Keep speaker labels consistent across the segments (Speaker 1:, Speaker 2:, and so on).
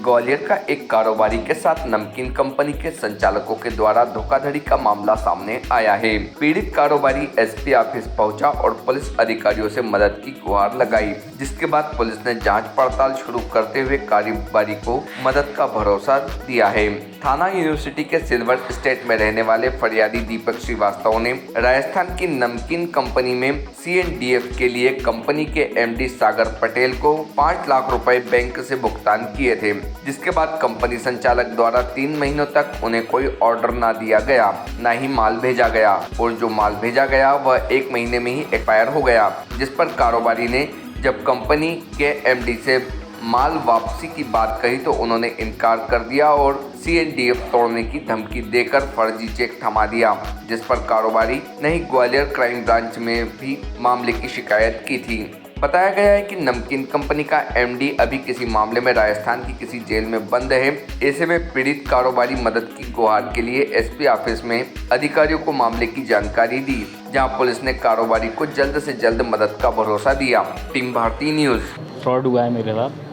Speaker 1: ग्वालियर का एक कारोबारी के साथ नमकीन कंपनी के संचालकों के द्वारा धोखाधड़ी का मामला सामने आया है। पीड़ित कारोबारी एसपी ऑफिस पहुंचा और पुलिस अधिकारियों से मदद की गुहार लगाई, जिसके बाद पुलिस ने जांच पड़ताल शुरू करते हुए कारोबारी को मदद का भरोसा दिया है। थाना यूनिवर्सिटी के सिल्वर स्टेट में रहने वाले फरियादी दीपक श्रीवास्तव ने राजस्थान की नमकीन कंपनी में CNDF के लिए कंपनी के MD सागर पटेल को 5 लाख रुपए बैंक से भुगतान किए थे, जिसके बाद कंपनी संचालक द्वारा 3 महीनों तक उन्हें कोई ऑर्डर न दिया गया, न ही माल भेजा गया और जो माल भेजा गया वह 1 महीने में ही एक्सपायर हो गया। जिस पर कारोबारी ने जब कंपनी के MD से माल वापसी की बात कही तो उन्होंने इनकार कर दिया और CNDF तोड़ने की धमकी देकर फर्जी चेक थमा दिया, जिस पर कारोबारी ने ग्वालियर क्राइम ब्रांच में भी मामले की शिकायत की थी। बताया गया है कि नमकीन कंपनी का MD अभी किसी मामले में राजस्थान की किसी जेल में बंद है। ऐसे में पीड़ित कारोबारी मदद की गुहार के लिए SP ऑफिस में अधिकारियों को मामले की जानकारी दी, जहां पुलिस ने कारोबारी को जल्द से जल्द मदद का भरोसा दिया। Team Bharti news.
Speaker 2: फ्रॉड हुआ है मेरे साथ।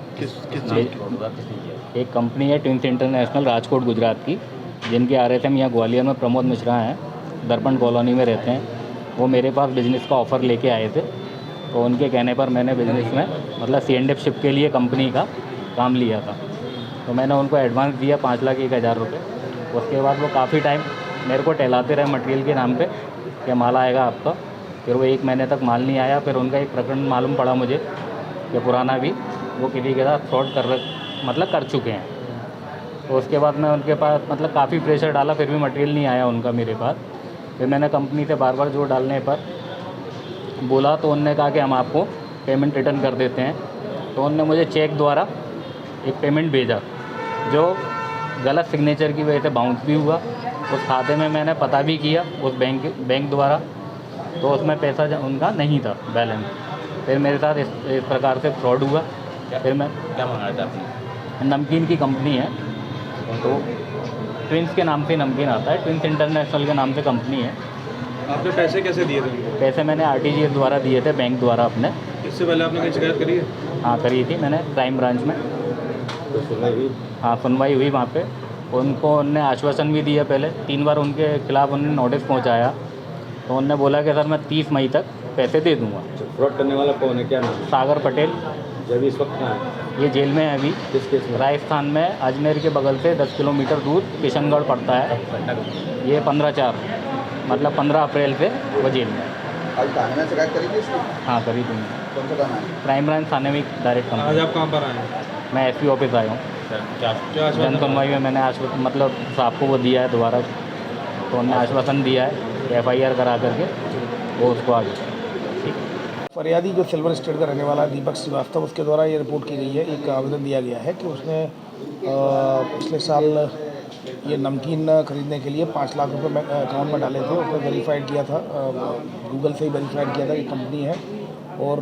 Speaker 2: एक कंपनी है ट्विंस इंटरनेशनल राजकोट गुजरात की, जिनके RSM यहाँ ग्वालियर में प्रमोद मिश्रा हैं, दर्पण कॉलोनी में रहते हैं। वो मेरे पास बिजनेस का ऑफ़र लेके आए थे, तो उनके कहने पर मैंने बिज़नेस में मतलब CNDF शिप के लिए कंपनी का काम लिया था। तो मैंने उनको एडवांस दिया 5,01,000 रुपये। उसके बाद वो काफ़ी टाइम मेरे को टहलाते रहे मटेरियल के नाम पे कि माल आएगा आपका। फिर वो 1 महीने तक माल नहीं आया। फिर उनका एक प्रकरण मालूम पड़ा मुझे कि पुराना भी वो किसी के साथ फ्रॉड कर चुके हैं। तो उसके बाद मैं उनके पास मतलब काफ़ी प्रेशर डाला, फिर भी मटेरियल नहीं आया उनका मेरे पास। फिर मैंने कंपनी से बार बार जोर डालने पर बोला तो उन्होंने कहा कि हम आपको पेमेंट रिटर्न कर देते हैं। तो उन्होंने मुझे चेक द्वारा एक पेमेंट भेजा, जो गलत सिग्नेचर की वजह से बाउंस भी हुआ। उस खाते में मैंने पता भी किया उस बैंक द्वारा, तो उसमें पैसा उनका नहीं था बैलेंस। फिर मेरे साथ इस प्रकार से फ्रॉड हुआ। फिर मैं
Speaker 3: क्या मंगाया था आपने?
Speaker 2: नमकीन की कंपनी है, तो ट्विंस के नाम से नमकीन आता है, ट्विंस इंटरनेशनल के नाम से कंपनी है।
Speaker 3: आपने पैसे कैसे दिए थे उनको?
Speaker 2: पैसे मैंने RTGS द्वारा दिए थे बैंक द्वारा अपने।
Speaker 3: इससे पहले आपने कहीं शिकायत करी है?
Speaker 2: हाँ करी थी मैंने क्राइम ब्रांच में।
Speaker 3: तो सुनवाई हुई?
Speaker 2: हाँ सुनवाई हुई वहाँ पे। उनको उनने आश्वासन भी दिया, पहले 3 बार उनके खिलाफ़ उन्होंने नोटिस पहुँचाया। तो उनने बोला कि सर मैं 30 मई तक पैसे दे दूँगा।
Speaker 3: फ्रॉड करने वाला कौन है, क्या नाम है?
Speaker 2: सागर पटेल।
Speaker 3: जब इस वक्त कहाँ है?
Speaker 2: ये जेल में है अभी,
Speaker 3: किस केस में?
Speaker 2: राजस्थान में अजमेर के बगल से 10 किलोमीटर दूर किशनगढ़ पड़ता है। ये 15/4 मतलब 15 अप्रैल से वो जेल में है।
Speaker 4: आज थाने में शिकायत करी थी इसकी?
Speaker 2: हाँ करी थी।
Speaker 4: कौन सा थाना है?
Speaker 2: क्राइम ब्रांच थाने में डायरेक्ट
Speaker 3: आज
Speaker 2: कंप्लेंट।
Speaker 3: आप कहाँ पर आए हैं?
Speaker 2: मैं SP ऑफिस आया हूँ।
Speaker 3: क्या
Speaker 2: जन सुनवाई में मैंने मतलब साहब को वो दिया है दोबारा, तो उन्होंने आश्वासन दिया है कि FIR करा करके वो उसको आगे।
Speaker 5: फरियादी जो सिल्वर स्टेट का रहने वाला है दीपक श्रीवास्तव, उसके द्वारा ये रिपोर्ट की गई है, एक आवेदन दिया गया है कि उसने पिछले साल ये नमकीन खरीदने के लिए 5 लाख रुपए अकाउंट में डाले थे। उसने वेरीफाइड किया था, गूगल से ही वेरीफाइड किया था कि कंपनी है। और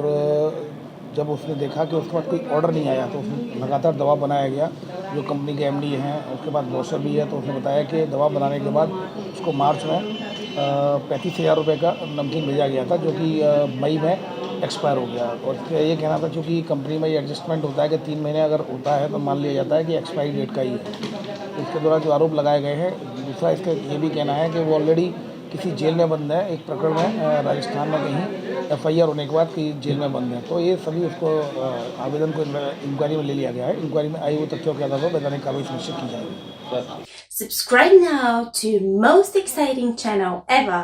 Speaker 5: जब उसने देखा कि उसके बाद कोई ऑर्डर नहीं आया तो उसने लगातार दबाव बनाया गया। जो कंपनी के MD हैं उसके पास ब्रोशर भी है, तो उसने बताया कि दबाव बनाने के बाद उसको मार्च में 35,000 रुपये का नमकीन भेजा गया था, जो कि मई में एक्सपायर हो गया। और इसका ये कहना था, चूँकि कंपनी में ये एडजस्टमेंट होता है कि 3 महीने अगर होता है तो मान लिया जाता है कि एक्सपायरी डेट का ही है। इसके द्वारा जो आरोप लगाए गए हैं, दूसरा इसका ये भी कहना है कि वो ऑलरेडी किसी जेल में बंद है, एक प्रकरण में राजस्थान में कहीं FIR होने के बाद कि जेल में बंद है। तो ये सभी उसको आवेदन को इंक्वायरी में ले लिया गया है। इंक्वायरी में आई हुई तथ्यों के आधार पर वैधानिक कार्रवाई सुनिश्चित की जाएगी।
Speaker 6: Subscribe now to most exciting channel ever.